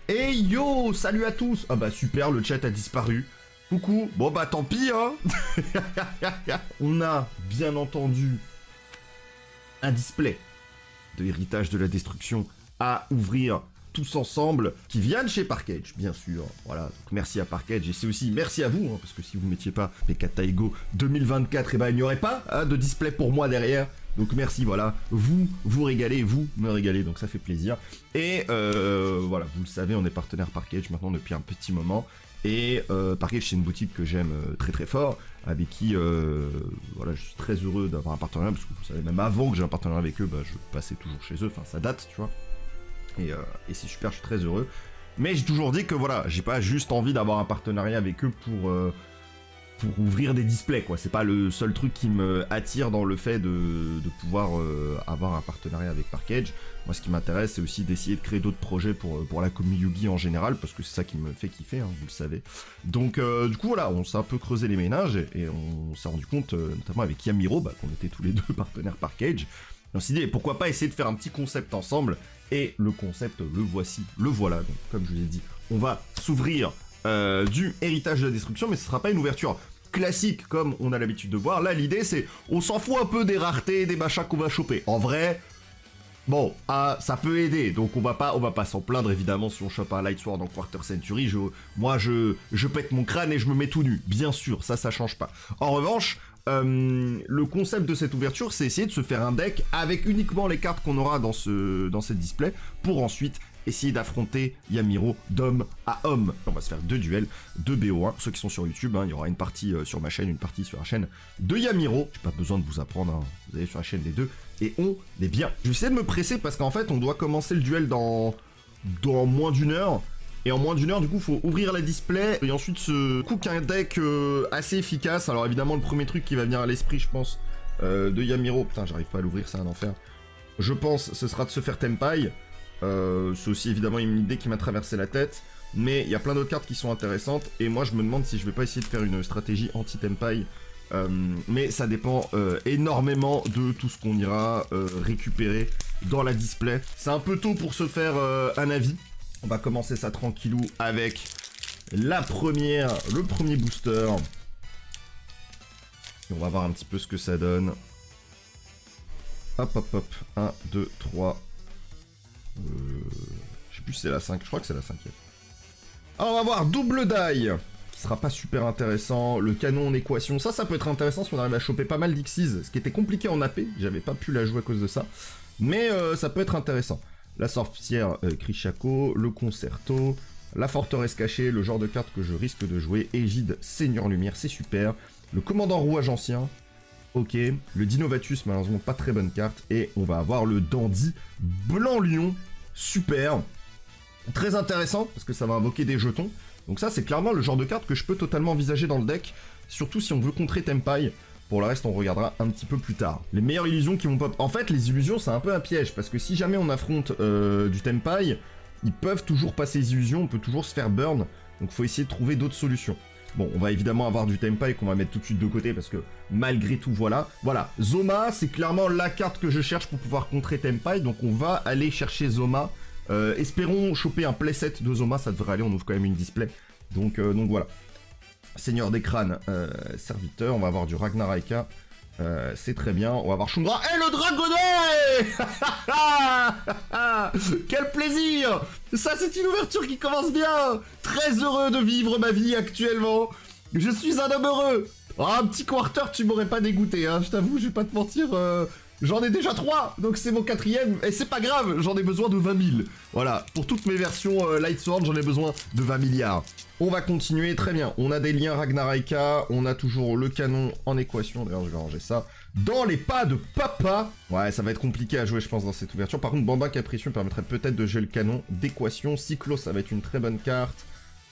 Hey yo, salut à tous. Ah bah super, le chat a disparu. Coucou. Bon bah tant pis hein. On a bien entendu un display de Héritage de la Destruction à ouvrir tous ensemble, qui vient de chez Parkage, bien sûr. Voilà, donc merci à Parkage, et c'est aussi merci à vous, hein, parce que si vous mettiez pas PK Taigo 2024, et ben il n'y aurait pas de display pour moi derrière. Donc merci, voilà, vous régalez, vous me régalez, donc ça fait plaisir. Et voilà, vous le savez, on est partenaire Parkage maintenant depuis un petit moment. Et Parkage, c'est une boutique que j'aime très très fort, avec qui voilà, je suis très heureux d'avoir un partenariat, parce que vous savez, même avant que j'ai un partenariat avec eux, bah, je passais toujours chez eux, enfin ça date, tu vois. Et c'est super, je suis très heureux. Mais j'ai toujours dit que voilà, j'ai pas juste envie d'avoir un partenariat avec eux pour ouvrir des displays, quoi. C'est pas le seul truc qui me attire dans le fait de pouvoir avoir un partenariat avec Parkage. Moi, ce qui m'intéresse, c'est aussi d'essayer de créer d'autres projets pour la commu Yugi en général, parce que c'est ça qui me fait kiffer, hein, vous le savez. Donc, du coup, voilà, on s'est un peu creusé les méninges, et on s'est rendu compte, notamment avec Yamiro, bah, qu'on était tous les deux partenaires Parkage. On s'est dit, et pourquoi pas essayer de faire un petit concept ensemble, et le concept, le voici, le voilà. Donc, comme je vous ai dit, on va s'ouvrir du Héritage de la Destruction, mais ce sera pas une ouverture classique comme on a l'habitude de voir. Là, l'idée, c'est, on s'en fout un peu des raretés, des machins qu'on va choper. En vrai, bon, ça peut aider, donc on va pas s'en plaindre, évidemment, si on chope un Light Sword en Quarter Century. Moi, je pète mon crâne et je me mets tout nu. Bien sûr, ça change pas. En revanche, le concept de cette ouverture, c'est essayer de se faire un deck avec uniquement les cartes qu'on aura dans cette display, pour ensuite essayer d'affronter Yamiro d'homme à homme. On va se faire 2 duels de BO1. Ceux qui sont sur YouTube, hein, il y aura une partie sur ma chaîne, une partie sur la chaîne de Yamiro. J'ai pas besoin de vous apprendre, hein. Vous allez sur la chaîne des deux et on est bien. Je vais essayer de me presser parce qu'en fait, on doit commencer le duel dans moins d'une heure. Et en moins d'une heure, du coup, faut ouvrir la display et ensuite se cook un deck assez efficace. Alors évidemment, le premier truc qui va venir à l'esprit, je pense, de Yamiro, putain, j'arrive pas à l'ouvrir, c'est un enfer. Je pense, ce sera de se faire Tenpai. C'est aussi évidemment une idée qui m'a traversé la tête, mais il y a plein d'autres cartes qui sont intéressantes, et moi je me demande si je vais pas essayer de faire une stratégie anti-Tenpai, mais ça dépend énormément de tout ce qu'on ira récupérer dans la display. C'est un peu tôt pour se faire un avis. On va commencer ça tranquillou avec le premier booster. Et on va voir un petit peu ce que ça donne. Hop hop hop, 1, 2, 3... je sais plus si c'est la 5, je crois que c'est la 5e. Alors on va voir double die, qui sera pas super intéressant. Le canon en équation, ça peut être intéressant si on arrive à choper pas mal d'Xyz, ce qui était compliqué en AP, j'avais pas pu la jouer à cause de ça. Mais ça peut être intéressant. La sorcière Krishako, le concerto, la forteresse cachée, le genre de carte que je risque de jouer, Égide Seigneur Lumière, c'est super. Le commandant rouage ancien, ok. Le Dinovatus, malheureusement pas très bonne carte. Et on va avoir le Dandy Blanc Lion, super. Très intéressant, parce que ça va invoquer des jetons. Donc ça, c'est clairement le genre de carte que je peux totalement envisager dans le deck, surtout si on veut contrer Tenpai. Pour le reste, on regardera un petit peu plus tard. Les meilleures illusions qui vont pop... En fait, les illusions, c'est un peu un piège, parce que si jamais on affronte du Tenpai, ils peuvent toujours passer les illusions, on peut toujours se faire burn, donc faut essayer de trouver d'autres solutions. Bon, on va évidemment avoir du Tenpai qu'on va mettre tout de suite de côté, parce que malgré tout, voilà. Voilà, Zoma, c'est clairement la carte que je cherche pour pouvoir contrer Tenpai, donc on va aller chercher Zoma. Espérons choper un playset de Zoma, ça devrait aller, on ouvre quand même une display. Donc voilà. Seigneur des crânes, serviteur, on va avoir du Ragnaraka, c'est très bien, on va avoir Shundra, et le dragonnet. Quel plaisir. Ça, c'est une ouverture qui commence bien. Très heureux de vivre ma vie actuellement, je suis un homme heureux. Oh, un petit quarter, tu m'aurais pas dégoûté, hein, je t'avoue, je vais pas te mentir, j'en ai déjà 3, donc c'est mon 4ème, et c'est pas grave, j'en ai besoin de 20 000. Voilà, pour toutes mes versions Light Sword, j'en ai besoin de 20 milliards. On va continuer, très bien. On a des liens Ragnaraka, on a toujours le canon en équation. D'ailleurs, je vais ranger ça dans les pas de papa. Ouais, ça va être compliqué à jouer, je pense, dans cette ouverture. Par contre, Bambin Capricieux permettrait peut-être de jouer le canon d'équation. Cyclo, ça va être une très bonne carte.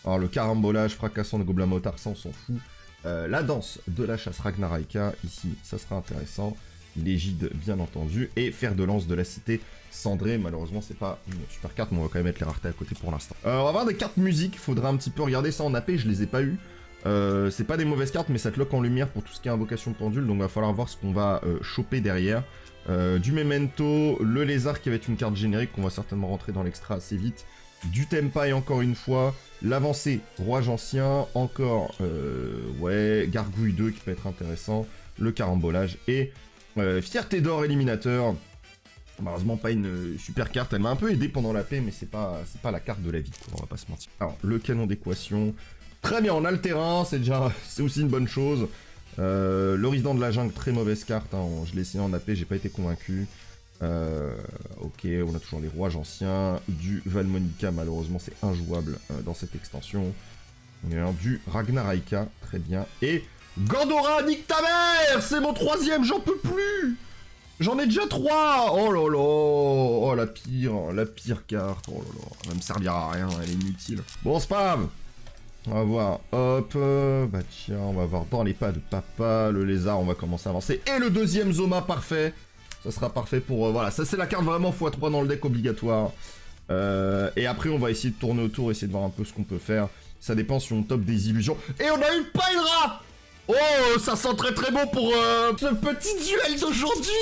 Alors, le carambolage fracassant de Gobelin Motard, ça, on s'en fout. La danse de la chasse Ragnaraka, ici, ça sera intéressant. L'égide, bien entendu. Et fer de lance de la cité cendrée. Malheureusement, c'est pas une super carte, mais on va quand même mettre les raretés à côté pour l'instant. On va avoir des cartes musique. Faudra un petit peu regarder ça en AP. Je les ai pas eues. C'est pas des mauvaises cartes, mais ça te lock en lumière pour tout ce qui est invocation pendule. Donc, va falloir voir ce qu'on va choper derrière. Du Memento. Le lézard qui va être une carte générique qu'on va certainement rentrer dans l'extra assez vite. du Tempai encore une fois, l'avancée Rouage Ancien, encore, ouais, Gargouille 2 qui peut être intéressant, le carambolage et Fierté d'or éliminateur. Malheureusement pas une super carte, elle m'a un peu aidé pendant la paix, mais c'est pas la carte de la vie, quoi, on va pas se mentir. Alors, le canon d'équation, très bien, on a le terrain, c'est aussi une bonne chose. Le résident de la jungle, très mauvaise carte, hein, je l'ai essayé en AP, j'ai pas été convaincu. Ok, on a toujours les rouages anciens, du Valmonica, malheureusement c'est injouable dans cette extension. On a du Ragnaraka, très bien, et Gandora, nique ta mère, c'est mon troisième, j'en peux plus. J'en ai déjà 3. Oh là là. Oh la pire carte. Oh là là. Elle va me servir à rien, elle est inutile. Bon, c'est pas grave. On va voir. Hop. Bah tiens, on va voir dans les pas de papa. Le lézard, on va commencer à avancer. Et le deuxième Zoma, parfait. Ça sera parfait pour... voilà, ça c'est la carte vraiment x3 dans le deck obligatoire. Et après, on va essayer de tourner autour, essayer de voir un peu ce qu'on peut faire. Ça dépend si on top des illusions. Et on a une Pylra. Oh, ça sent très très bon pour ce petit duel d'aujourd'hui.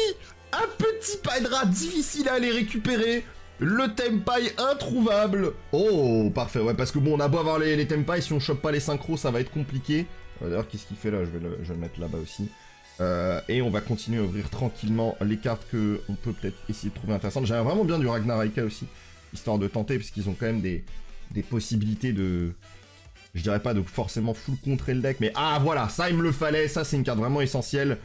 Un petit Pylra difficile à aller récupérer. Le Tempai introuvable. Oh, parfait, ouais, parce que bon, on a beau avoir les Tempai, si on chope pas les synchros, ça va être compliqué. D'ailleurs, qu'est-ce qu'il fait là, je vais le mettre là-bas aussi. Et on va continuer à ouvrir tranquillement les cartes qu'on peut peut-être essayer de trouver intéressantes. J'aimerais vraiment bien du Ragnaraka aussi, histoire de tenter, parce qu'ils ont quand même des possibilités de... Je dirais pas de forcément full contrer le deck, mais ah voilà, ça il me le fallait, ça c'est une carte vraiment essentielle.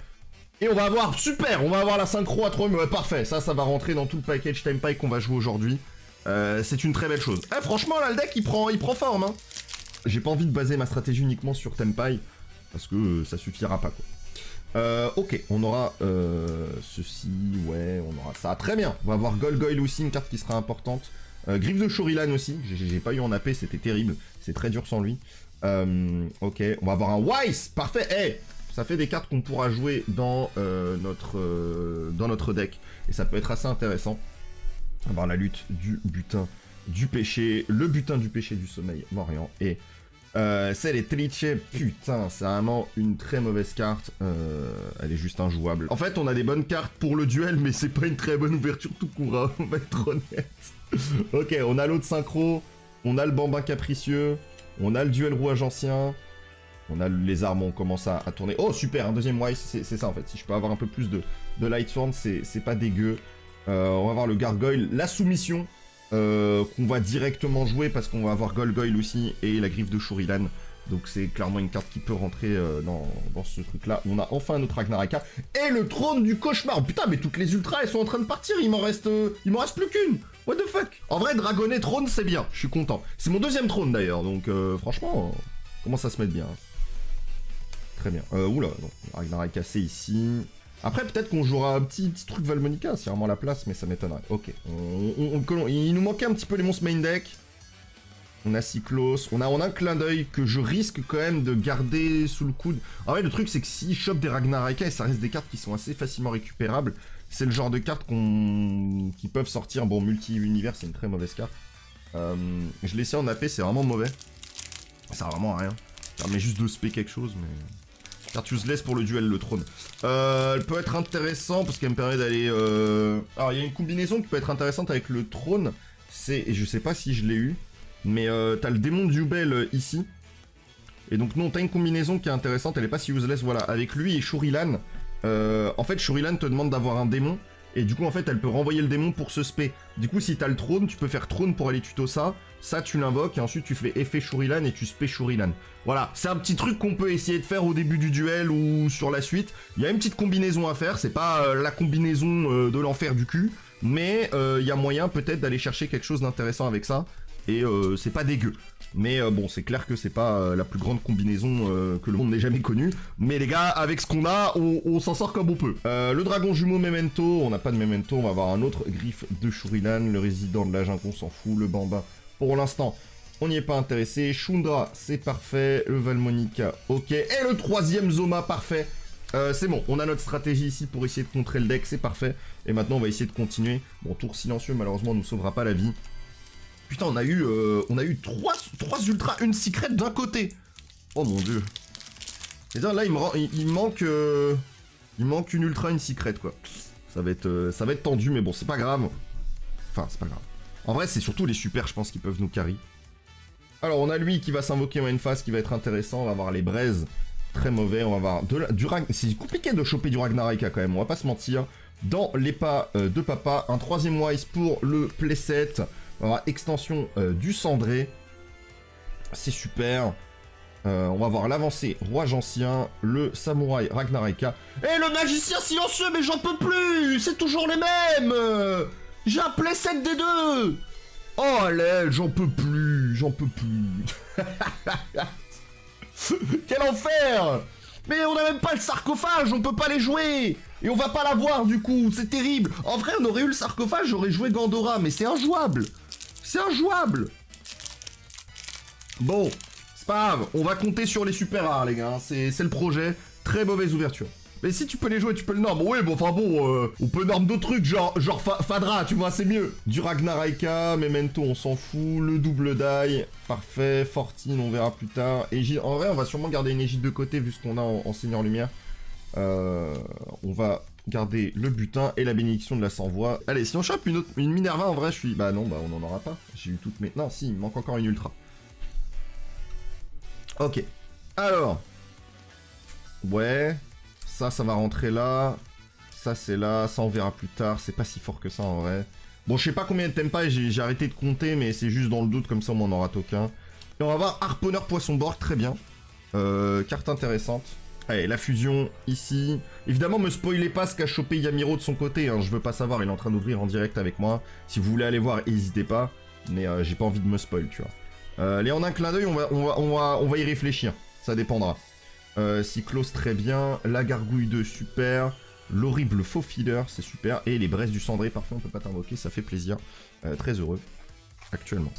Et on va avoir, super, on va avoir la synchro à 3, mais ouais, parfait, ça va rentrer dans tout le package Tempai qu'on va jouer aujourd'hui. C'est une très belle chose. Eh, franchement là le deck il prend forme, hein. J'ai pas envie de baser ma stratégie uniquement sur Tempai, parce que ça suffira pas quoi. Ok, on aura ceci, ouais, on aura ça, très bien. On va avoir Golgoyle aussi, une carte qui sera importante. Griffe de Shurilan aussi, j'ai pas eu en AP, c'était terrible, c'est très dur sans lui. Ok, on va avoir un Weiss, parfait, hey, ça fait des cartes qu'on pourra jouer dans, notre deck, et ça peut être assez intéressant. On va avoir la lutte du butin du péché, le butin du péché du sommeil Morian, et c'est les Triche, putain, c'est vraiment une très mauvaise carte, elle est juste injouable. En fait, on a des bonnes cartes pour le duel, mais c'est pas une très bonne ouverture tout court, hein, on va être honnête. Ok, on a l'autre synchro, on a le bambin capricieux, on a le duel rouage ancien, on a les armes, on commence à tourner. Oh super, un deuxième Wise, c'est ça en fait, si je peux avoir un peu plus de Lightsworn, c'est pas dégueu. On va avoir le Gargoyle, la soumission, qu'on va directement jouer parce qu'on va avoir Golgoyle aussi et la griffe de Shurilan. Donc c'est clairement une carte qui peut rentrer dans ce truc-là. On a enfin notre Ragnaraka et le trône du cauchemar. Putain, mais toutes les ultras, elles sont en train de partir. Il m'en reste plus qu'une. What the fuck? En vrai, Dragonnet trône, c'est bien. Je suis content. C'est mon deuxième trône d'ailleurs. Donc franchement, commence à se mettre bien. Très bien. Oula, non. Ragnaraka, c'est ici. Après, peut-être qu'on jouera un petit truc Valmonica, c'est vraiment la place, mais ça m'étonnerait. Ok. Il nous manquait un petit peu les monstres main deck. On a Cyclos, on a un clin d'œil que je risque quand même de garder sous le coude. En vrai, le truc, c'est que s'il chope des Ragnaraka, et ça reste des cartes qui sont assez facilement récupérables, c'est le genre de cartes qui peuvent sortir. Bon, multi-univers, c'est une très mauvaise carte. Je l'ai essayé en AP, c'est vraiment mauvais. Ça sert vraiment à rien. Ça permet juste de spé quelque chose, mais... Carte useless pour le duel, le trône. Elle peut être intéressante parce qu'elle me permet d'aller... Alors, il y a une combinaison qui peut être intéressante avec le trône. Et je sais pas si je l'ai eu. Mais t'as le démon Jubel ici. Et donc non, t'as une combinaison qui est intéressante, elle est pas si useless, voilà. Avec lui et Shurilan, en fait Shurilan te demande d'avoir un démon. Et du coup en fait elle peut renvoyer le démon pour se spé. Du coup si t'as le trône, tu peux faire trône pour aller tuto ça. Ça tu l'invoques et ensuite tu fais effet Shurilan et tu spé Shurilan. Voilà, c'est un petit truc qu'on peut essayer de faire au début du duel ou sur la suite. Il y a une petite combinaison à faire, c'est pas la combinaison de l'enfer du cul. Mais il y a moyen peut-être d'aller chercher quelque chose d'intéressant avec ça. Et c'est pas dégueu. Mais bon, c'est clair que c'est pas la plus grande combinaison que le monde n'ait jamais connue. Mais les gars, avec ce qu'on a, on s'en sort comme on peut. Le dragon jumeau Memento, on n'a pas de Memento, on va avoir un autre griffe de Shurilan, le résident de la jungle, on s'en fout, le bambin. Pour l'instant, on n'y est pas intéressé. Shundra, c'est parfait. Le Valmonica, ok. Et le troisième Zoma, parfait. C'est bon, on a notre stratégie ici pour essayer de contrer le deck, c'est parfait. Et maintenant, on va essayer de continuer. Bon, tour silencieux, malheureusement, ne nous sauvera pas la vie. Putain, on a eu 3 ultras, une secret d'un côté. Oh mon dieu. Et là, il manque une ultra, une secret, quoi. Ça va être tendu, mais bon, c'est pas grave. Enfin, c'est pas grave. En vrai, c'est surtout les super, je pense, qui peuvent nous carry. Alors, on a lui qui va s'invoquer en une phase qui va être intéressant. On va avoir les braises. Très mauvais. On va avoir du Ragnar. C'est compliqué de choper du Ragnaraka quand même, on va pas se mentir. Dans les pas de papa, un troisième wise pour le playset. On va avoir extension du cendré. C'est super. On va voir l'avancée Roi Ancien, le samouraï Ragnaraka. Et le magicien silencieux, mais j'en peux plus. C'est toujours les mêmes. J'ai un playset des deux. Oh allez, j'en peux plus, j'en peux plus. Quel enfer! Mais on n'a même pas le sarcophage, on peut pas les jouer! Et on va pas l'avoir du coup, c'est terrible! En vrai, on aurait eu le sarcophage, j'aurais joué Gandora, mais c'est injouable! C'est injouable! Bon, c'est pas grave, on va compter sur les super rares, les gars, hein. C'est le projet. Très mauvaise ouverture. Mais si tu peux les jouer, tu peux le norme. Oui, bon, enfin bon, on peut norme d'autres trucs, genre Fadra, tu vois, c'est mieux. Du Ragnaraka, Memento, on s'en fout. Le double die, parfait. Fortine, on verra plus tard. Égide, en vrai, on va sûrement garder une égide de côté, vu ce qu'on a en Seigneur Lumière. On va garder le butin et la bénédiction de la sans-voix. Allez, si on chope une Minerva, en vrai, je suis... Bah non, bah on n'en aura pas. J'ai eu toutes mes... Non, si, il me manque encore une Ultra. Ok. Alors... Ouais... Ça va rentrer là. Ça, c'est là. Ça, on verra plus tard. C'est pas si fort que ça, en vrai. Bon, je sais pas combien de tempa, j'ai arrêté de compter, mais c'est juste dans le doute, comme ça, on en aura aucun. Et on va voir Harponneur Poisson-Borg, très bien. Carte intéressante. Allez, la fusion, ici. Évidemment, me spoilez pas ce qu'a chopé Yamiro de son côté, hein. Je veux pas savoir, il est en train d'ouvrir en direct avec moi. Si vous voulez aller voir, n'hésitez pas. Mais j'ai pas envie de me spoil, tu vois. Les en un clin d'œil, on va y réfléchir. Ça dépendra. Cyclos très bien, la gargouille 2 super, l'horrible faux filler c'est super, et les braises du cendré parfait, on peut pas t'invoquer, ça fait plaisir, très heureux actuellement.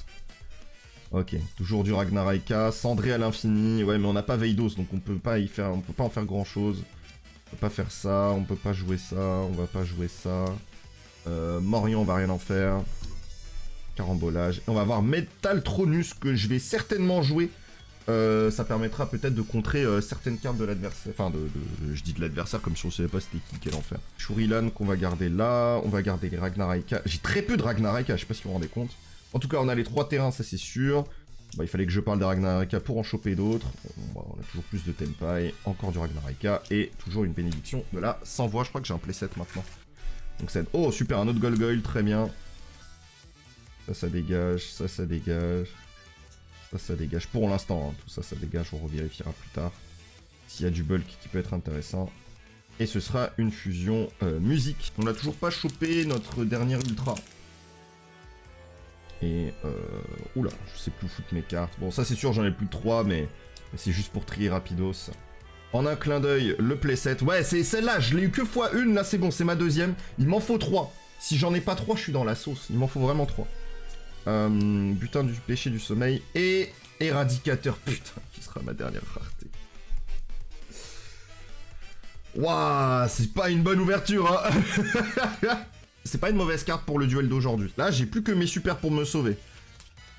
Ok, toujours du Ragnaraka, cendré à l'infini, ouais mais on n'a pas Veidos donc on peut pas en faire grand chose. On peut pas faire ça, on peut pas jouer ça, on va pas jouer ça. Morion on va rien en faire. Carambolage, on va avoir Metaltronus que je vais certainement jouer. Ça permettra peut-être de contrer certaines cartes de l'adversaire. Enfin, je dis de l'adversaire comme si on savait pas c'était qui, quel enfer. Shurilan qu'on va garder là. On va garder les Ragnaraka. J'ai très peu de Ragnaraka, je sais pas si vous vous rendez compte. En tout cas, on a les 3 terrains, ça c'est sûr. Bah, il fallait que je parle des Ragnaraka pour en choper d'autres. Bon, on a toujours plus de Tenpai. Encore du Ragnaraka. Et toujours une bénédiction de la sans voix. Je crois que j'ai un playset maintenant. Donc c'est... Oh, super, un autre Golgoyle, très bien. Ça dégage. Ça dégage. Ça dégage pour l'instant, hein. Tout ça, ça dégage, on revérifiera plus tard. S'il y a du bulk qui peut être intéressant. Et ce sera une fusion musique. On n'a toujours pas chopé notre dernière ultra. Et oula, je sais plus foutre mes cartes. Bon, ça c'est sûr, j'en ai plus de 3, mais c'est juste pour trier rapidos. En un clin d'œil, le playset. Ouais, c'est celle-là, je l'ai eu que x1, là c'est bon, c'est ma deuxième. Il m'en faut 3. Si j'en ai pas 3, je suis dans la sauce. Il m'en faut vraiment 3. Butin du péché du sommeil et éradicateur, putain, qui sera ma dernière rareté. Waouh, c'est pas une bonne ouverture, hein. C'est pas une mauvaise carte pour le duel d'aujourd'hui. Là, j'ai plus que mes super pour me sauver.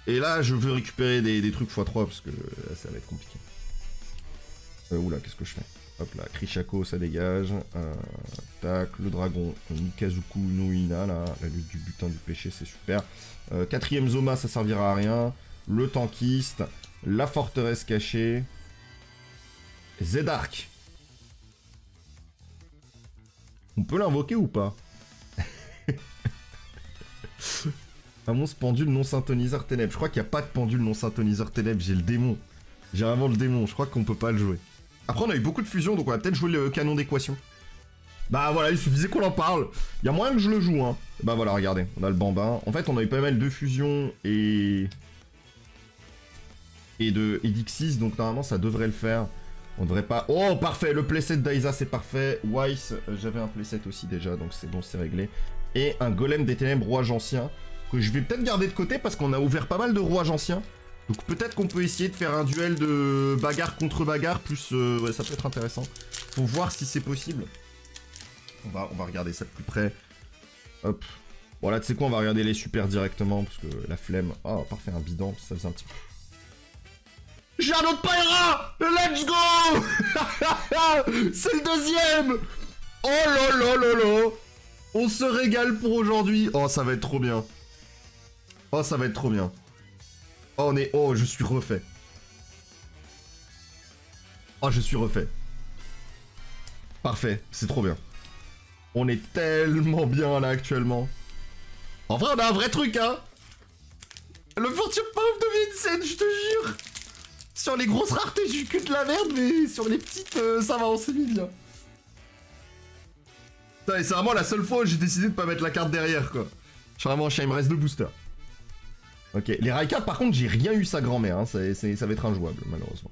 Et là, je veux récupérer des trucs x3 parce que là, ça va être compliqué. Oula, qu'est-ce que je fais? Hop là, Krishako, ça dégage. Tac, le dragon, Mikazuku no Ina, là, la lutte du butin du péché, c'est super. 4ème Zoma, ça servira à rien. Le tankiste, la forteresse cachée. Zedark. On peut l'invoquer ou pas? Un monstre pendule non synthoniseur ténèbres. Je crois qu'il n'y a pas de pendule non synthoniseur ténèbres, j'ai le démon. J'ai vraiment le démon, je crois qu'on peut pas le jouer. Après, on a eu beaucoup de fusions, donc on va peut-être jouer le canon d'équation. Bah voilà, il suffisait qu'on en parle. Il y a moyen que je le joue, hein. Bah voilà, regardez, on a le bambin. En fait, on a eu pas mal de fusions et d'Ixis, donc normalement, ça devrait le faire. On devrait pas... Oh, parfait, le playset d'Aiza, c'est parfait. Weiss, j'avais un playset aussi déjà, donc c'est bon, c'est réglé. Et un golem des ténèbres rouage ancien, que je vais peut-être garder de côté, parce qu'on a ouvert pas mal de rouages anciens. Donc peut-être qu'on peut essayer de faire un duel de bagarre contre bagarre, plus... ouais, ça peut être intéressant. Faut voir si c'est possible. On va regarder ça de plus près. Hop. Bon là, tu sais quoi, on va regarder les super directement, parce que la flemme... Oh, parfait, un bidon, ça faisait un petit peu... J'ai un autre Pyra! Let's go! C'est le deuxième! Oh là là là là! On se régale pour aujourd'hui. Oh, ça va être trop bien. Oh, ça va être trop bien. Oh, oh, je suis refait. Oh, je suis refait. Parfait, c'est trop bien. On est tellement bien là actuellement. En vrai, on a un vrai truc, hein. Le Fortune Power de Vincent, je te jure. Sur les grosses raretés, j'ai que de la merde, mais sur les petites, ça va, on s'est mis bien. Putain, et c'est vraiment la seule fois où j'ai décidé de pas mettre la carte derrière, quoi. Je suis vraiment un chien, il me reste 2 boosters. Ok, les Raikat, par contre, j'ai rien eu sa grand-mère, hein. Ça va être injouable, malheureusement.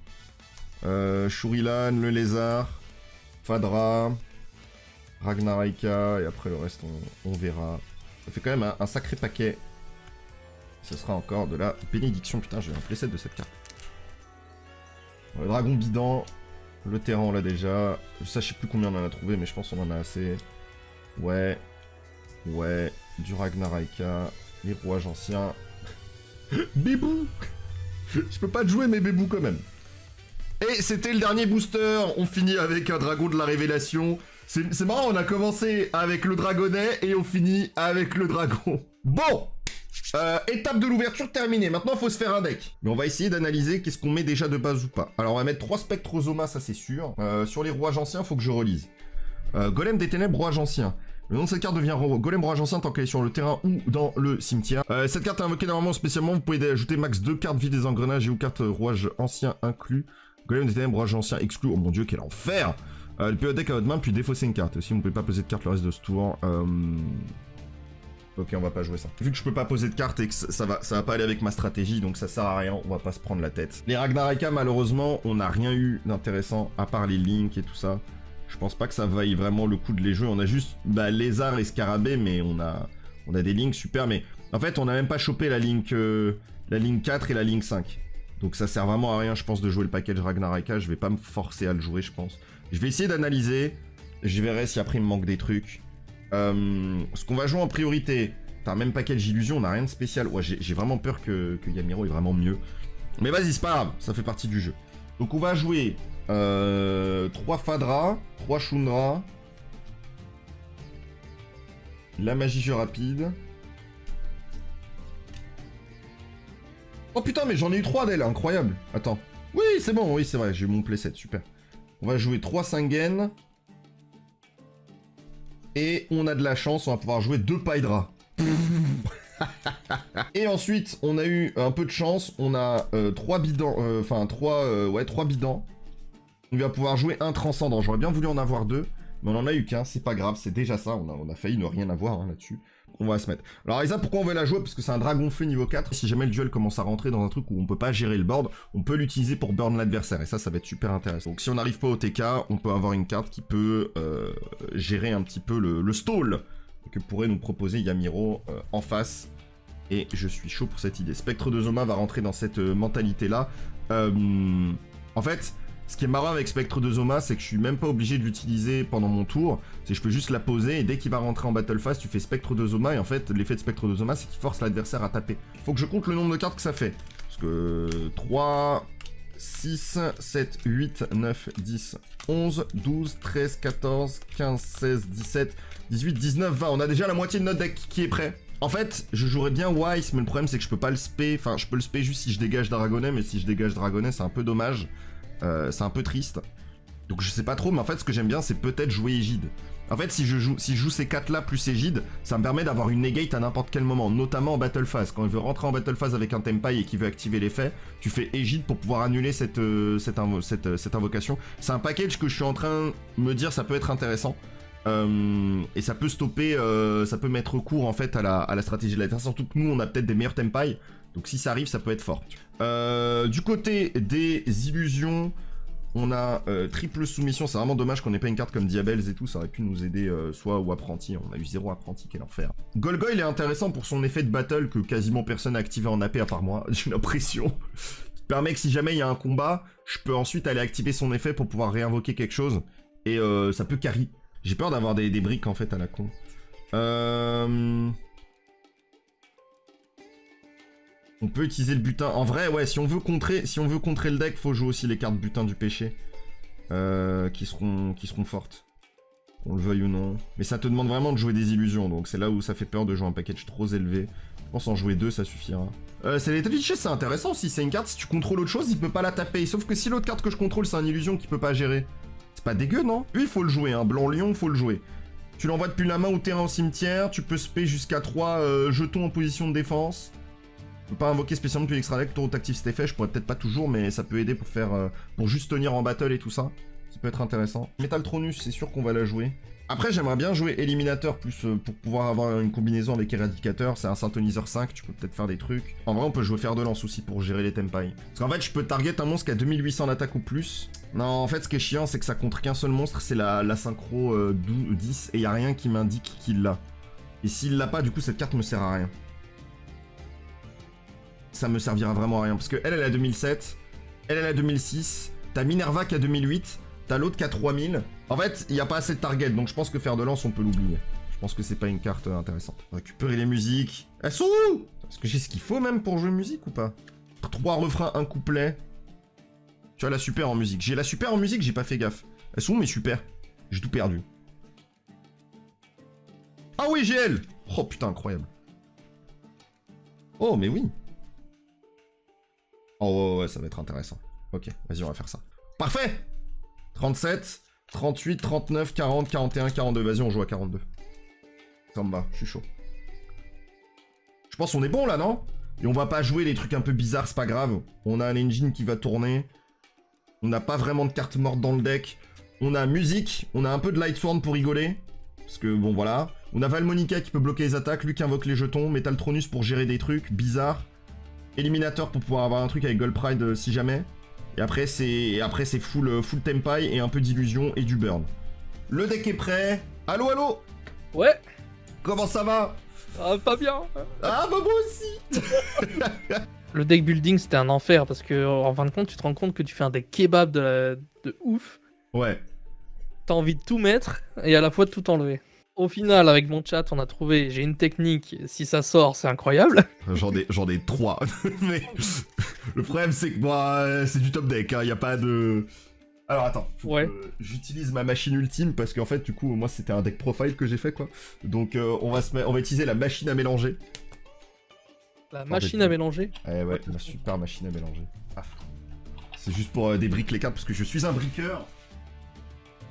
Shurilan, le lézard, Fadra, Ragnaraka, et après le reste, on verra. Ça fait quand même un sacré paquet. Ce sera encore de la bénédiction. Putain, j'ai un playset de cette carte. Le dragon bidant, le terrain, on l'a déjà. Ça, je sais plus combien on en a trouvé, mais je pense qu'on en a assez. Ouais, ouais, du Ragnaraka, les rouages anciens. Bébou. Je peux pas te jouer mes bébous quand même. Et c'était le dernier booster, on finit avec un dragon de la révélation. C'est marrant, on a commencé avec le dragonnet et on finit avec le dragon. Bon, étape de l'ouverture terminée, maintenant il faut se faire un deck. Mais on va essayer d'analyser qu'est-ce qu'on met déjà de base ou pas. Alors on va mettre 3 Spectrosoma, ça c'est sûr. Sur les rouages anciens, faut que je relise. Golem des ténèbres, rouage ancien. Le nom de cette carte devient Golem Rouage Ancien tant qu'elle est sur le terrain ou dans le cimetière. Cette carte est invoquée normalement spécialement, vous pouvez ajouter max 2 cartes vie des engrenages et ou cartes Rouage Ancien inclus. Golem des ténèbres, Rouage Ancien exclu, oh mon dieu quel enfer. Le PO deck à votre main puis défausser une carte. Aussi vous ne pouvez pas poser de carte le reste de ce tour. Ok on va pas jouer ça. Vu que je peux pas poser de carte et que ça va pas aller avec ma stratégie donc ça sert à rien, on va pas se prendre la tête. Les Ragnaraka malheureusement on n'a rien eu d'intéressant à part les links et tout ça. Je pense pas que ça vaille vraiment le coup de les jouer. On a juste lézard et scarabée, mais on a des links super. Mais en fait, on a même pas chopé la link 4 et la link 5. Donc ça sert vraiment à rien, je pense, de jouer le package Ragnaraka. Je vais pas me forcer à le jouer, je pense. Je vais essayer d'analyser. Je verrai si après il me manque des trucs. Ce qu'on va jouer en priorité, t'as un même package illusion, on a rien de spécial. Ouais, j'ai vraiment peur que Yamiro est vraiment mieux. Mais vas-y, c'est pas grave, ça fait partie du jeu. Donc on va jouer 3 Fadra, 3 Shunra, la magie jeu rapide. Oh putain, mais j'en ai eu 3 d'elle, incroyable. Attends. Oui, c'est bon, oui, c'est vrai, j'ai eu mon playset, super. On va jouer 3 Singen. Et on a de la chance, on va pouvoir jouer 2 Paidra. Et ensuite, on a eu un peu de chance, on a 3 bidans, 3 bidans. On va pouvoir jouer un transcendant. J'aurais bien voulu en avoir 2, mais on en a eu qu'un, c'est pas grave, c'est déjà ça, on a failli ne rien avoir hein, là-dessus. On va se mettre. Alors Isa, pourquoi on veut la jouer? Parce que c'est un dragon feu niveau 4. Si jamais le duel commence à rentrer dans un truc où on peut pas gérer le board, on peut l'utiliser pour burn l'adversaire. Et ça va être super intéressant. Donc si on n'arrive pas au TK, on peut avoir une carte qui peut gérer un petit peu le stall que pourrait nous proposer Yamiro en face. Et je suis chaud pour cette idée. Spectre de Zoma va rentrer dans cette mentalité-là. En fait, ce qui est marrant avec Spectre de Zoma, c'est que je suis même pas obligé de l'utiliser pendant mon tour. C'est que je peux juste la poser et dès qu'il va rentrer en battle phase, tu fais Spectre de Zoma. Et en fait, l'effet de Spectre de Zoma, c'est qu'il force l'adversaire à taper. Il faut que je compte le nombre de cartes que ça fait. Parce que 3, 6, 7, 8, 9, 10, 11, 12, 13, 14, 15, 16, 17, 18, 19, 20. On a déjà la moitié de notre deck qui est prêt. En fait, je jouerais bien Wise, mais le problème c'est que je peux pas le spé. Enfin, je peux le spé juste si je dégage Dragonnet, mais si je dégage Dragonnet, c'est un peu dommage. C'est un peu triste. Donc je sais pas trop, mais en fait, ce que j'aime bien, c'est peut-être jouer Égide. En fait, si je joue ces 4-là plus Égide, ça me permet d'avoir une negate à n'importe quel moment, notamment en battle phase. Quand il veut rentrer en battle phase avec un Tempai et qu'il veut activer l'effet, tu fais Égide pour pouvoir annuler cette invocation. C'est un package que je suis en train de me dire, ça peut être intéressant. Et ça peut stopper, ça peut mettre court en fait à la stratégie de l'adversaire, surtout que nous on a peut-être des meilleurs Tempai, donc si ça arrive ça peut être fort. Du côté des illusions, on a triple soumission, c'est vraiment dommage qu'on ait pas une carte comme Diabels et tout, ça aurait pu nous aider soit ou apprenti, on a eu 0 apprenti, quel enfer. Golgoyle est intéressant pour son effet de battle que quasiment personne n'a activé en AP à part moi, j'ai l'impression. Qui permet que si jamais il y a un combat, je peux ensuite aller activer son effet pour pouvoir réinvoquer quelque chose, et ça peut carry. J'ai peur d'avoir des briques en fait à la con. On peut utiliser le butin. En vrai, ouais, si on veut contrer le deck, faut jouer aussi les cartes butin du péché. Qui seront fortes. Qu'on le veuille ou non. Mais ça te demande vraiment de jouer des illusions, donc c'est là où ça fait peur de jouer un package trop élevé. Je pense en jouer 2, ça suffira. C'est les Teliches, c'est intéressant aussi. C'est une carte, si tu contrôles autre chose, il peut pas la taper. Sauf que si l'autre carte que je contrôle, c'est un illusion qu'il peut pas gérer. C'est pas dégueu, non? Lui, il faut le jouer, hein. Blanc-Lion, faut le jouer. Tu l'envoies depuis la main au terrain au cimetière. Tu peux spé jusqu'à 3 jetons en position de défense. Tu peux pas invoquer spécialement depuis l'extra deck. Tour actif, c'était fait. Je pourrais peut-être pas toujours, mais ça peut aider pour faire. Pour juste tenir en battle et tout ça. Ça peut être intéressant. Métaltronus, c'est sûr qu'on va la jouer. Après, j'aimerais bien jouer Éliminateur plus pour pouvoir avoir une combinaison avec Éradicateur. C'est un synthoniseur 5, tu peux peut-être faire des trucs. En vrai, on peut jouer Fer de Lance aussi pour gérer les Tempai. Parce qu'en fait, je peux target un monstre qui a 2800 d'attaque ou plus. Non, en fait, ce qui est chiant, c'est que ça contre qu'un seul monstre, c'est la synchro 10, et y a rien qui m'indique qu'il l'a. Et s'il l'a pas, du coup, cette carte me sert à rien. Ça me servira vraiment à rien. Parce que elle a 2007, elle a 2006, t'as Minerva qui a 2008, t'as l'autre qui a 3000. En fait, il n'y a pas assez de target, donc je pense que Fer de Lance, on peut l'oublier. Je pense que c'est pas une carte intéressante. Récupérer les musiques. Elles sont où? Est-ce que j'ai ce qu'il faut même pour jouer musique ou pas? 3 refrains, 1 couplet. Tu as la super en musique. J'ai la super en musique, j'ai pas fait gaffe. Elles sont où mes super? J'ai tout perdu. Ah oui, j'ai elle! Oh putain, incroyable. Oh, mais oui. Oh ouais, ça va être intéressant. Ok, vas-y, on va faire ça. Parfait! 37, 38, 39, 40, 41, 42. Vas-y, on joue à 42. Ça me va, je suis chaud. Je pense qu'on est bon là, non? Et on va pas jouer les trucs un peu bizarres, c'est pas grave. On a un engine qui va tourner. On n'a pas vraiment de cartes mortes dans le deck. On a musique, on a un peu de Lightsworn pour rigoler. Parce que bon voilà. On a Valmonica qui peut bloquer les attaques, lui qui invoque les jetons. Métaltronus pour gérer des trucs bizarres. Éliminateur pour pouvoir avoir un truc avec Gold Pride si jamais. Et après c'est full Tempai et un peu d'illusion et du burn. Le deck est prêt. Allô, allô? Ouais. Comment ça va? Ah, pas bien. Ah bah moi aussi. Le deck building c'était un enfer parce que en fin de compte tu te rends compte que tu fais un deck kebab de ouf. Ouais. T'as envie de tout mettre et à la fois de tout enlever. Au final avec mon chat on a trouvé, j'ai une technique, si ça sort c'est incroyable. J'en ai 3. Mais le problème c'est que moi c'est du top deck, hein. Y a pas de... Alors attends, faut Ouais. que j'utilise ma machine ultime parce qu'en fait du coup moi c'était un deck profile que j'ai fait quoi. Donc on va utiliser la machine à mélanger. La machine à mélanger. Ouais, la super machine à mélanger. Ah. C'est juste pour débriquer les cartes parce que je suis un briqueur.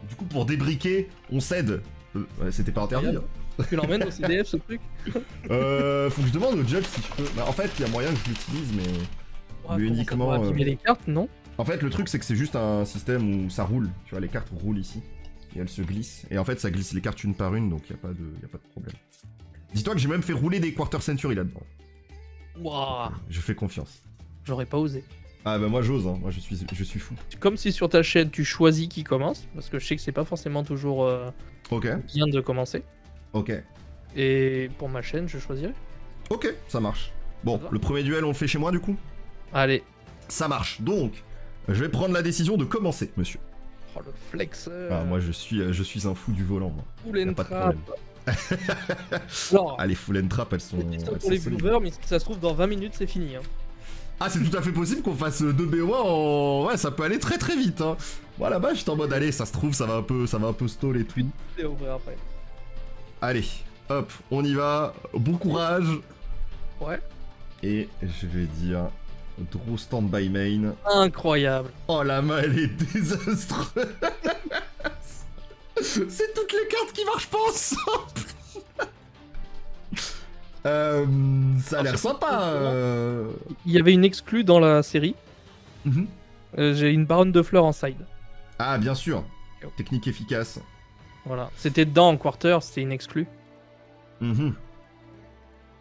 Du coup, pour débriquer, on cède. Ouais, c'était pas interdit. Hein. Tu l'emmènes au CDF ce truc? Faut que je demande au judge si je peux. Bah, en fait, il y a moyen que je l'utilise, mais. Ouais, uniquement. ça doit abîmer les cartes, non? En fait, le truc, c'est que c'est juste un système où ça roule. Tu vois, les cartes roulent ici. Et elles se glissent. Et en fait, ça glisse les cartes une par une, donc y a pas de problème. Dis-toi que j'ai même fait rouler des Quarter Century là-dedans. Waouh. Je fais confiance. J'aurais pas osé. Ah bah moi j'ose, hein. Moi je suis fou. C'est comme si sur ta chaîne tu choisis qui commence, parce que je sais que c'est pas forcément toujours Ok, bien de commencer. ok. Et pour ma chaîne, je choisirai. Ok, ça marche. Bon, Ça va. le premier duel on le fait chez moi du coup? Allez. Ça marche, donc je vais prendre la décision de commencer, monsieur. Oh le flex. Ah, moi je suis un fou du volant, moi. Full Y a and pas de trap. problème. Alors, Ah, les full and trap, elles sont. petite histoire elles pour sont les solides. viewers, mais si ça se trouve dans 20 minutes c'est fini. Hein. Ah, c'est tout à fait possible qu'on fasse 2 BO1 en. Ouais, ça peut aller très très vite, hein. Moi là-bas, j'étais en mode, allez, ça se trouve, ça va un peu stall et tout. Et ouvrir après. Allez, hop, on y va. Bon courage. Ouais. Et je vais dire. Draw stand-by main. Incroyable. Oh, la main, elle est désastreuse. C'est toutes les cartes qui marchent pas ensemble. Ça a l'air sympa. Il y avait une exclue dans la série. Mhm. J'ai une baronne de fleurs en side. Ah, bien sûr. Technique efficace. Voilà. C'était dedans en quarter, c'était une exclue. Mhm.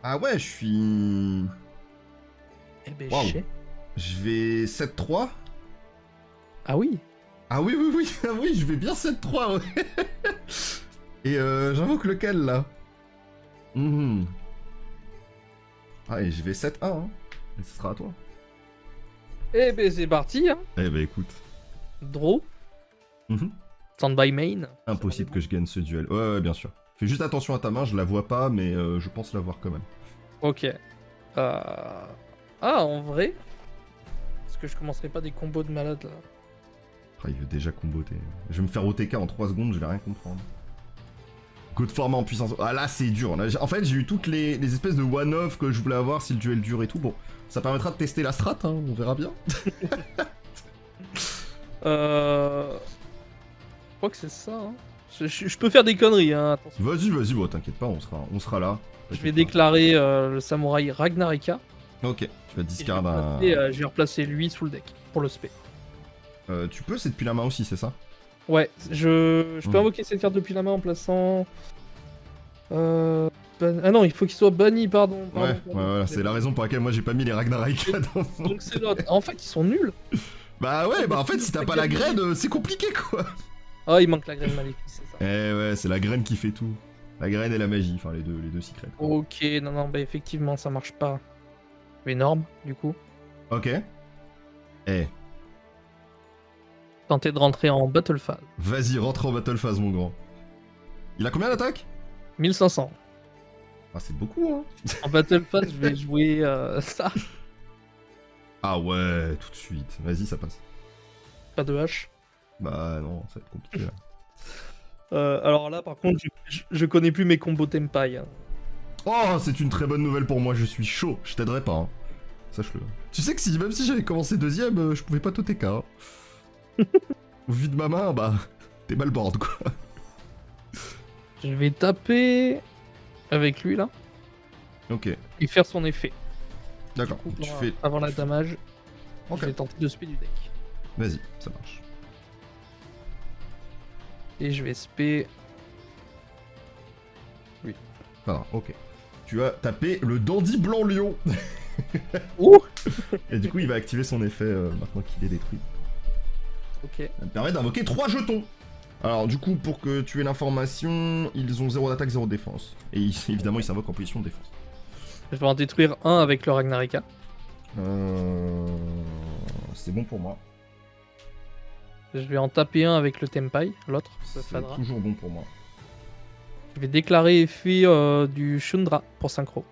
Ah ouais, je suis... Eh ben, Waouh. chier. Je vais 7-3. Ah oui. Ah oui, oui, oui, ah oui, je vais bien 7-3, ouais. Et j'invoque lequel, là? Mhm. Ah, et je vais 7-1, hein. Et ce sera à toi. Eh ben, c'est parti. Hein. Eh ben, écoute. Draw. Mhm. Stand by main. Impossible que je gagne ce duel. Ouais, ouais, bien sûr. Fais juste attention à ta main, je la vois pas, mais je pense la voir quand même. Ok. Ah, en vrai. Est-ce que je commencerai pas des combos de malade là? Ah, il veut déjà comboter. Je vais me faire OTK en 3 secondes, je vais rien comprendre. Code formé en puissance. Ah là, c'est dur. Là, en fait, j'ai eu toutes les espèces de one-off que je voulais avoir si le duel dure et tout. Bon, ça permettra de tester la strat, hein, on verra bien. Je crois que c'est ça. Hein. Je peux faire des conneries, hein, attention. Vas-y, bon, t'inquiète pas, on sera là. Je vais déclarer le samouraï Ragnarika. Ok, tu vas discard un... Je vais replacer lui sous le deck pour le spé. Tu peux, c'est depuis la main aussi, c'est ça? Ouais, je peux invoquer cette carte depuis la main en plaçant... Ah non, il faut qu'il soit banni, pardon. Ouais, voilà, c'est la raison pour laquelle moi j'ai pas mis les Ragnarika dans mon... Donc c'est l'autre. En fait, ils sont nuls. Bah ouais, bah en fait, si t'as pas la graine, c'est compliqué, quoi. Ah, il manque la graine maléfique, c'est ça. Eh ouais, c'est la graine qui fait tout. La graine et la magie, enfin les deux secrets. Ok, non, bah effectivement, ça marche pas. Énorme, du coup. Ok. Eh, Tenter de rentrer en battle phase. vas-y, rentre en battle phase, mon grand. Il a combien d'attaques? 1500. Ah, c'est beaucoup, hein. En battle phase, je vais jouer ça. Ah ouais, tout de suite. Vas-y, ça passe. Pas de hache. Bah non, ça va être compliqué, là. Alors là, par contre, je connais plus mes combos Tempai. Hein. Oh, c'est une très bonne nouvelle pour moi, je suis chaud. Je t'aiderai pas, hein. Sache-le. Tu sais que si, même si j'avais commencé deuxième, je pouvais pas TK. Hein. Au vu de ma main, bah, t'es mal board, quoi. Je vais taper avec lui, là. Ok, Et faire son effet. d'accord. Du coup, Tu fais... avant la damage, Ok, je vais tenter de spé du deck. vas-y, ça marche. Et je vais spé... Ah, ok. Tu as tapé le dandy blanc lion. Ouh. Et du coup, il va activer son effet maintenant qu'il est détruit. Ok. Ça me permet d'invoquer 3 jetons. Alors, du coup, pour que tu aies l'information, ils ont 0 d'attaque, 0 de défense. Et évidemment, ils s'invoquent en position de défense. Je vais en détruire un avec le Ragnarika. C'est bon pour moi. Je vais en taper un avec le Tempai, l'autre, le C'est Fadra. toujours bon pour moi. Je vais déclarer effet du Shundra pour synchro.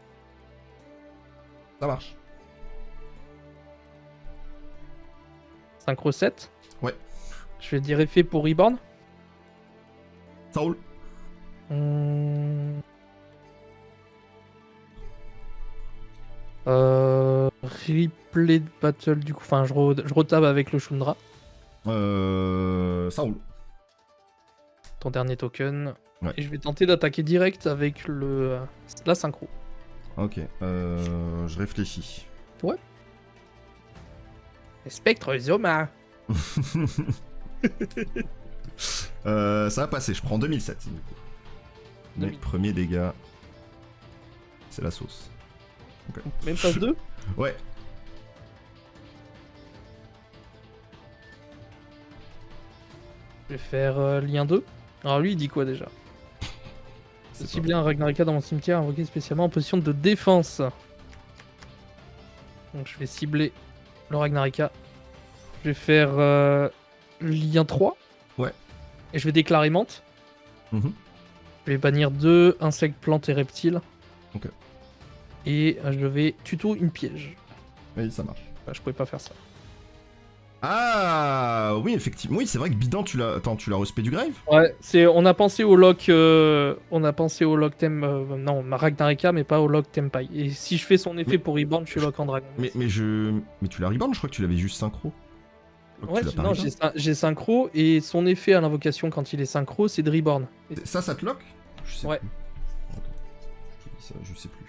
Ça marche. Synchro 7. Ouais. Je vais dire effet pour Reborn. Ça roule. Replay de battle du coup. Enfin, je retape avec le Shundra. Ça roule. Ton dernier token. Ouais. Et je vais tenter d'attaquer direct avec la synchro. Ok. Je réfléchis. Ouais. Spectre Zoma. Ça va passer, je prends 2007 du coup. Mes 2000. premiers dégâts, c'est la sauce. Okay. Même phase 2. Ouais. Je vais faire lien 2. Alors lui il dit quoi déjà? C'est Si bien un Ragnarika dans mon cimetière invoqué spécialement en position de défense. Donc je vais cibler le Ragnarika. Je vais faire lien 3. Ouais. Et je vais déclarer menthe. Mhm. Je vais bannir 2 insectes, plantes et reptiles. Ok. Et je vais tuto une piège. Oui, ça marche. Enfin, je pouvais pas faire ça. Ah oui, effectivement. Oui, c'est vrai que Bidan, tu l'as respect du grave. Ouais, on a pensé au lock non, ma Ragnarika, mais pas au lock Tempai. Et si je fais son effet pour Reborn, je suis lock en dragon. Mais tu l'as reborn, je crois que tu l'avais juste synchro. Ouais, non, j'ai synchro et son effet à l'invocation quand il est synchro, c'est de Reborn. Ça te lock? Je sais Ouais. plus. Attends, je te dis ça, je sais plus.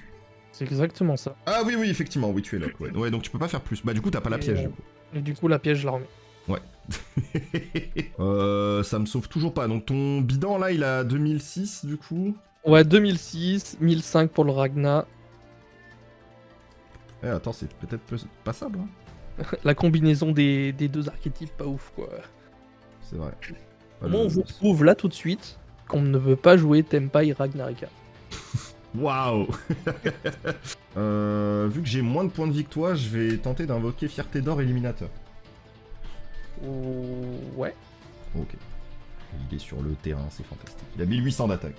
C'est exactement ça. Ah oui, effectivement, oui, tu es lock. Ouais, donc tu peux pas faire plus. Bah du coup, t'as pas la piège. Du coup. Et du coup, la piège, je la remets. Ouais. Ça me sauve toujours pas. Donc ton bidan là, il a 2006 du coup. Ouais, 2006, 1005 pour le Ragna. Eh, attends, c'est peut-être passable. Hein. La combinaison des deux archétypes, pas ouf quoi. C'est vrai. Moi, on vous prouve là tout de suite qu'on ne veut pas jouer Tempai Ragnarika. Waouh. Vu que j'ai moins de points de victoire, je vais tenter d'invoquer Fierté d'or éliminateur. Ouais. Ok. Il est sur le terrain, c'est fantastique. Il a 1800 d'attaque.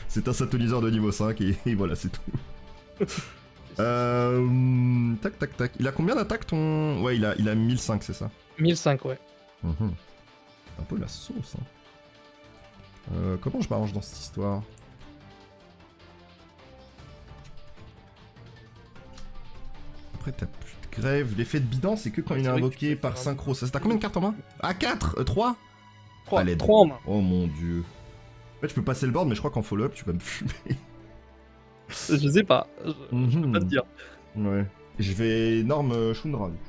C'est un satelliseur de niveau 5 et voilà, c'est tout. Tac. Il a combien d'attaque ton... Ouais, il a 1005, c'est ça? 1005, ouais. Un peu la sauce. Hein. Comment je m'arrange dans cette histoire? Après, t'as plus de grève. L'effet de bidon, c'est que quand il est invoqué par synchro. Ça, t'as combien de cartes en main? Ah, 4 3 3, Allez, 3 en main. Oh mon dieu. En fait, je peux passer le board, mais je crois qu'en follow-up, tu vas me fumer. Je sais pas. Je peux pas te dire. Ouais. Je vais norme Shundra, du coup.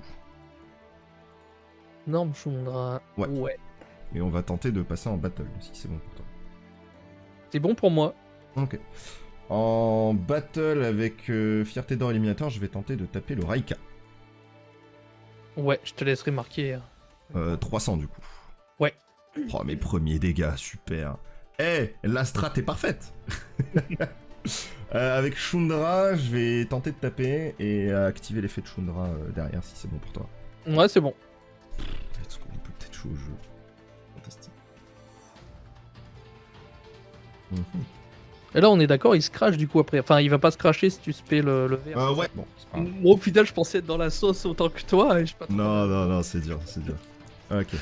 Norme Shundra. Ouais. Et on va tenter de passer en battle, si c'est bon pour toi. C'est bon pour moi. Ok. En battle avec Fierté d'or éliminateur, je vais tenter de taper le Raika. Ouais, je te laisserai marquer. 300 du coup. Ouais. Oh, mes premiers dégâts, super. Eh, la strat est parfaite. Avec Shundra, je vais tenter de taper et activer l'effet de Shundra derrière si c'est bon pour toi. Ouais, c'est bon. Let's go, on peut peut-être jouer au jeu. Fantastique. Et là, on est d'accord, il se crache du coup après. Enfin, il va pas se cracher si tu spais le verre. Ouais, bon, c'est pas grave. Moi, au final, je pensais être dans la sauce autant que toi. Et je sais pas trop. Non, c'est dur, c'est dur. Ok.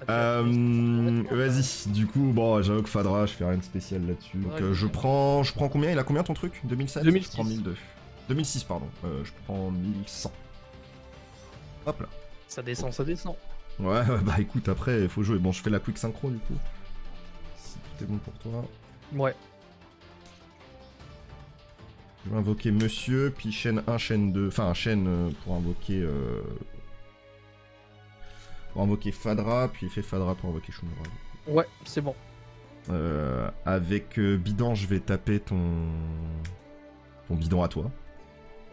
Vas-y, du coup, bon, j'avoue que Fadra, je fais rien de spécial là-dessus. Donc, Ouais, je prends combien? Il a combien ton truc? 2007? 2006. Je prends 1002. 2006, pardon. Je prends 1100. Hop là. Ça descend, ça descend. Ouais, bah écoute, après, il faut jouer. Bon, je fais la quick synchro du coup. Si tout est bon pour toi. Ouais. Je vais invoquer monsieur, puis chaîne 1, chaîne 2. Enfin, chaîne pour invoquer. Pour invoquer Fadra, puis il fait Fadra pour invoquer Shundra. Ouais, c'est bon. Avec bidon, je vais taper ton bidon à toi.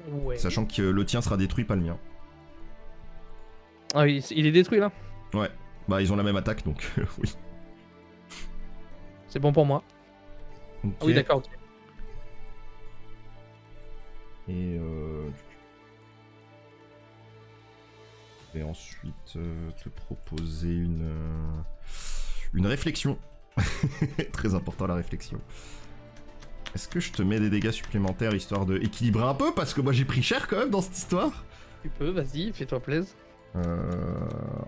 Ouais. Sachant que le tien sera détruit, pas le mien. Ah oui, il est détruit là. Ouais. Bah, ils ont la même attaque, donc oui. C'est bon pour moi. Ok. Ah oui, d'accord. Ok. Et je vais ensuite te proposer une réflexion. Très important la réflexion. Est-ce que je te mets des dégâts supplémentaires histoire de équilibrer un peu? Parce que moi j'ai pris cher quand même dans cette histoire. Tu peux, vas-y, fais-toi plaisir.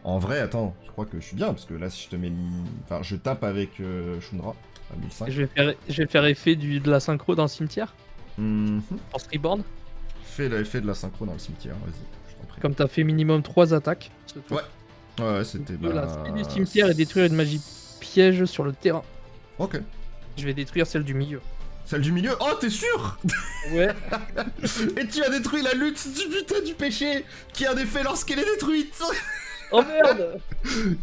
En vrai, attends, je crois que je suis bien parce que là si je te mets... Enfin, je tape avec Shundra à 1005. Je vais faire effet de la synchro dans le cimetière. Mhm. En Reborn. Fais l'effet de la synchro dans le cimetière, vas-y, je t'en prie. Comme t'as fait minimum 3 attaques. Ouais. Ouais, c'était... La spell du cimetière et détruire une magie piège sur le terrain. Ok. Je vais détruire celle du milieu. Celle du milieu? Oh, t'es sûr? Ouais. Et tu as détruit la lutte du butin du péché, qui a un effet lorsqu'elle est détruite. Oh merde.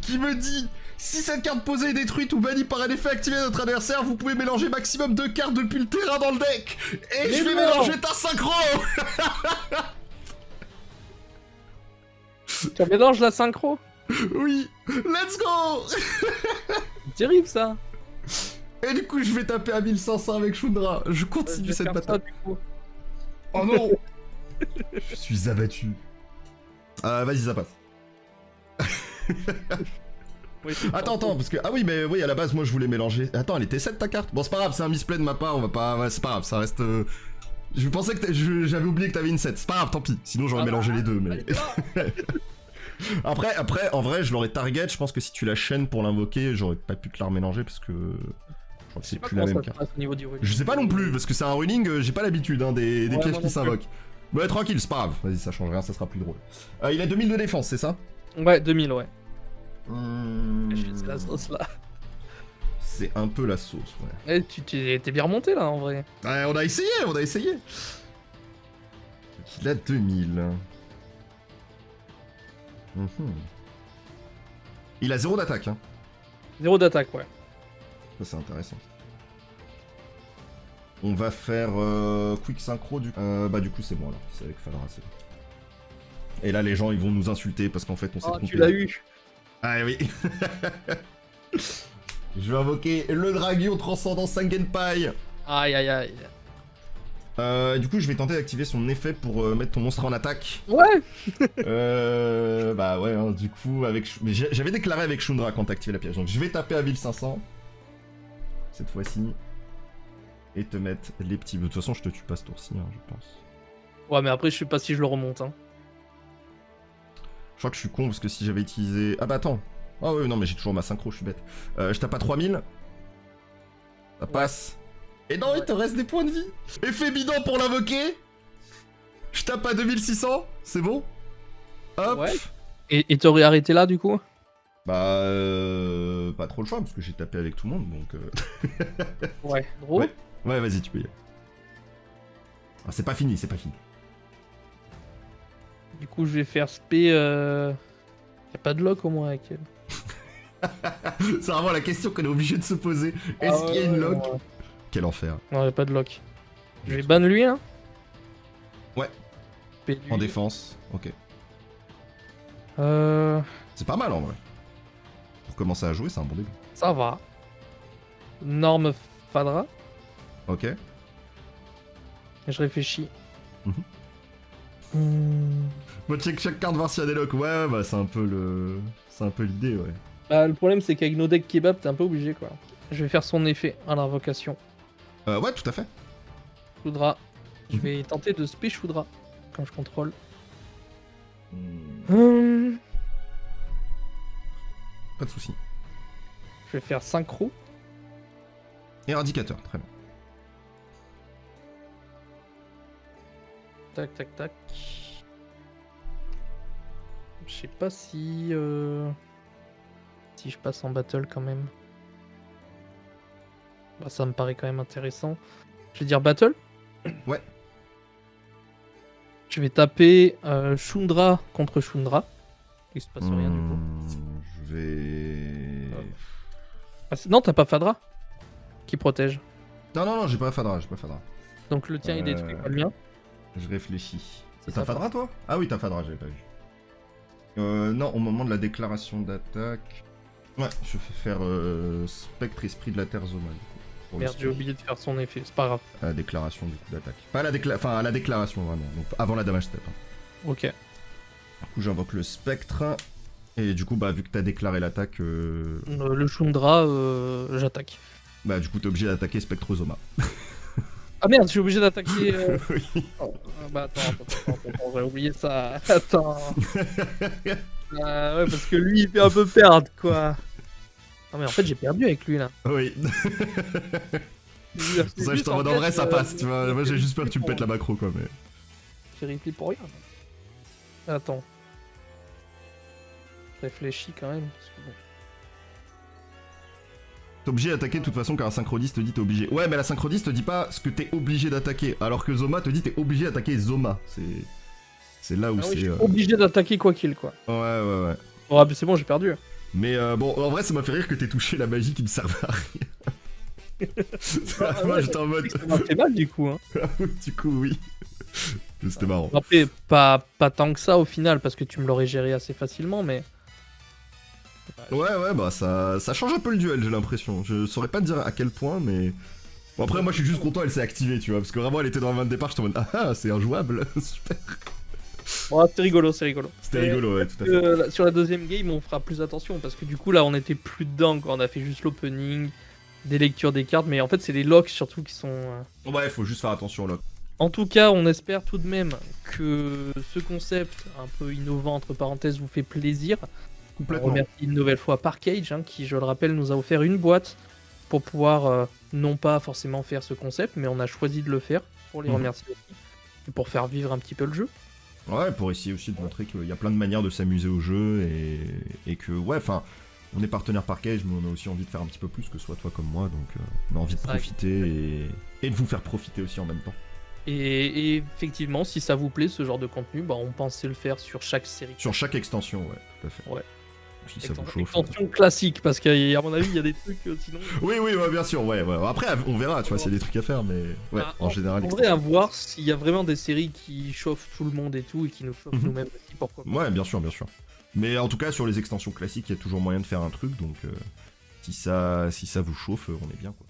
Qui me dit, si cette carte posée est détruite ou bannie par un effet activé de notre adversaire, vous pouvez mélanger maximum 2 cartes depuis le terrain dans le deck. Et je vais mélanger ta synchro. Tu mélanges la synchro? Oui, let's go. Terrible ça. Et du coup, je vais taper à 1500 avec Shundra. Je continue cette bataille. Du coup. Oh non. Je suis abattu. Vas-y, ça passe. Oui, attends, parce que... Ah oui, mais oui, à la base, moi, je voulais mélanger... Attends, elle était 7 ta carte? Bon, c'est pas grave, c'est un misplay de ma part, on va pas... Ouais, c'est pas grave, ça reste... Je pensais que... J'avais oublié que t'avais une 7, c'est pas grave, tant pis. Sinon, j'aurais mélangé les deux, mais... après, en vrai, je l'aurais target, je pense que si tu la chaînes pour l'invoquer, j'aurais pas pu te la remélanger, parce que... Je crois que c'est plus la même carte. Je sais pas non plus, parce que c'est un running, j'ai pas l'habitude, hein, des pièges qui s'invoquent. Ouais, tranquille, c'est pas grave. Vas-y, ça change rien, ça sera plus drôle. Il a 2000 de défense, c'est ça? Ouais, 2000, ouais. C'est la sauce là. C'est un peu la sauce, ouais. Eh, t'es bien remonté là en vrai. Ouais, on a essayé. Il a 2000. Il a 0 d'attaque, hein. 0 d'attaque, ouais. Ça, c'est intéressant. On va faire quick synchro du coup. Bah du coup c'est bon là, c'est avec Fadra, c'est bon. Et là les gens ils vont nous insulter parce qu'en fait on s'est trompé. Tu l'as eu. Ah oui. Je vais invoquer le Draguion transcendant Sangenpai. Aïe aïe aïe. Du coup je vais tenter d'activer son effet pour mettre ton monstre en attaque. Ouais. Bah ouais, hein, du coup avec... Mais j'avais déclaré avec Shundra quand t'activais la piège, donc je vais taper à 1500. Cette fois-ci. Et te mettre les petits... De toute façon je te tue pas ce tour-ci, hein, je pense. Ouais mais après je sais pas si je le remonte, hein. Je crois que je suis con parce que si j'avais utilisé... Ah bah attends. Ah ouais non mais j'ai toujours ma synchro, je suis bête. Je tape à 3000 Ça passe. Et non, il te reste des points de vie. Effet bidon pour l'invoquer. Je tape à 2600, c'est bon. Hop. Ouais. Et t'aurais arrêté là du coup? Bah, pas trop le choix parce que j'ai tapé avec tout le monde donc. Ouais. Gros. Ouais, vas-y, tu peux y aller. Ah, c'est pas fini, c'est pas fini. Du coup, je vais faire spé. Y'a pas de lock au moins avec elle. C'est vraiment la question qu'on est obligé de se poser. Est-ce qu'il y a une lock? Ouais. Quel enfer. Non, y'a pas de lock. Je vais ban lui, hein. Ouais. Spé lui. En défense, ok. C'est pas mal en vrai. Pour commencer à jouer, c'est un bon début. Ça va. Norme Fadra. Ok. Et je réfléchis. Mhm. Bon, check chaque carte voir s'il y a des locks. Ouais, bah c'est un peu le. C'est un peu l'idée, ouais. Bah, le problème, c'est qu'avec nos decks kebab, t'es un peu obligé quoi. Je vais faire son effet à l'invocation. Ouais, tout à fait. Choudra. Je Mhm. vais tenter de spé Choudra quand je contrôle. Pas de soucis. Je vais faire synchro. Et indicateur, très bien. Tac, tac, tac. Je sais pas si... si je passe en battle quand même. Bah, ça me paraît quand même intéressant. Je vais dire battle. Ouais. Je vais taper Shundra contre Shundra. Il se passe rien du coup. Je vais. Ah, non, t'as pas Fadra qui protège. Non, j'ai pas Fadra, Donc le tien il détruit pas le mien. Je réfléchis. C'est T'as ça, Fadra toi? Ah oui, t'as Fadra, j'avais pas vu. Non, au moment de la déclaration d'attaque. Ouais, je vais faire Spectre Esprit de la Terre Zoma. Du coup, pour le Merde, j'ai spell. oublié de faire son effet, c'est pas grave. À la déclaration du coup d'attaque. Pas à la enfin à la déclaration vraiment, donc avant la damage step. Hein. Ok. Du coup j'invoque le spectre. Et du coup bah vu que t'as déclaré l'attaque, Le Shundra, j'attaque. bah du coup t'es obligé d'attaquer Spectre Zoma. Ah merde, je suis obligé d'attaquer. Oui. Oh, bah attends, j'ai oublié ça. Attends. Ouais, parce que lui il fait un peu perdre quoi. Ah mais en fait j'ai perdu avec lui là. Oui. C'est pour ça que je t'en mode en vrai ça passe, tu vois. Moi j'ai juste peur que tu me pètes la macro quoi mais. J'ai replay pour rien. Attends. Je réfléchis quand même. Parce que bon. T'es obligé d'attaquer de toute façon car un synchroniste te dit t'es obligé. Ouais mais la synchroniste te dit pas ce que t'es obligé d'attaquer. Alors que Zoma te dit t'es obligé d'attaquer Zoma. C'est là où Ah oui, c'est. je suis obligé d'attaquer quoi qu'il quoi. Ouais. Oh, mais c'est bon, j'ai perdu. Mais bon, en vrai, ça m'a fait rire que t'aies touché la magie qui ne servait à rien. Moi, j'étais en mode. Ça m'a fait mal du coup. Hein. Du coup, oui. C'était marrant. Après, pas tant que ça au final, parce que tu me l'aurais géré assez facilement, mais. Ouais, bah ça change un peu le duel, j'ai l'impression. Je saurais pas te dire à quel point, mais. Bon, après, moi, je suis juste content, elle s'est activée, tu vois. Parce que vraiment, elle était dans la main de départ, j'étais en mode ah, c'est injouable. Super. Oh, c'est rigolo, c'est rigolo. C'était rigolo, ouais, tout à fait. Sur la deuxième game, on fera plus attention, parce que du coup, là, on était plus dedans quand on a fait juste l'opening, des lectures des cartes, mais en fait, c'est les locks surtout qui sont. Ouais, faut juste faire attention au lock. En tout cas, on espère tout de même que ce concept un peu innovant, entre parenthèses, vous fait plaisir. On Complètement. remercie une nouvelle fois Parkage, hein, qui, je le rappelle, nous a offert une boîte pour pouvoir non pas forcément faire ce concept, mais on a choisi de le faire pour les remercier aussi, et pour faire vivre un petit peu le jeu. Ouais, pour essayer aussi de montrer qu'il y a plein de manières de s'amuser au jeu et que, ouais, enfin, on est partenaire Parkage, mais on a aussi envie de faire un petit peu plus que soit toi comme moi, donc on a envie de C'est profiter et de vous faire profiter aussi en même temps. Et effectivement, si ça vous plaît ce genre de contenu, bah, on pensait le faire sur chaque série. Sur chaque extension, ouais, tout à fait. Ouais. Si ça vous chauffe. Extension classique, parce qu'à mon avis, il y a des trucs sinon. Oui, ouais, bien sûr, ouais. Après, on verra, tu vois, s'il y a des trucs à faire, mais ouais, Bah, en général. On devrait voir s'il y a vraiment des séries qui chauffent tout le monde et tout, et qui nous chauffent nous-mêmes aussi, pourquoi pas. Ouais, bien sûr. Mais en tout cas, sur les extensions classiques, il y a toujours moyen de faire un truc, donc si ça vous chauffe, on est bien, quoi.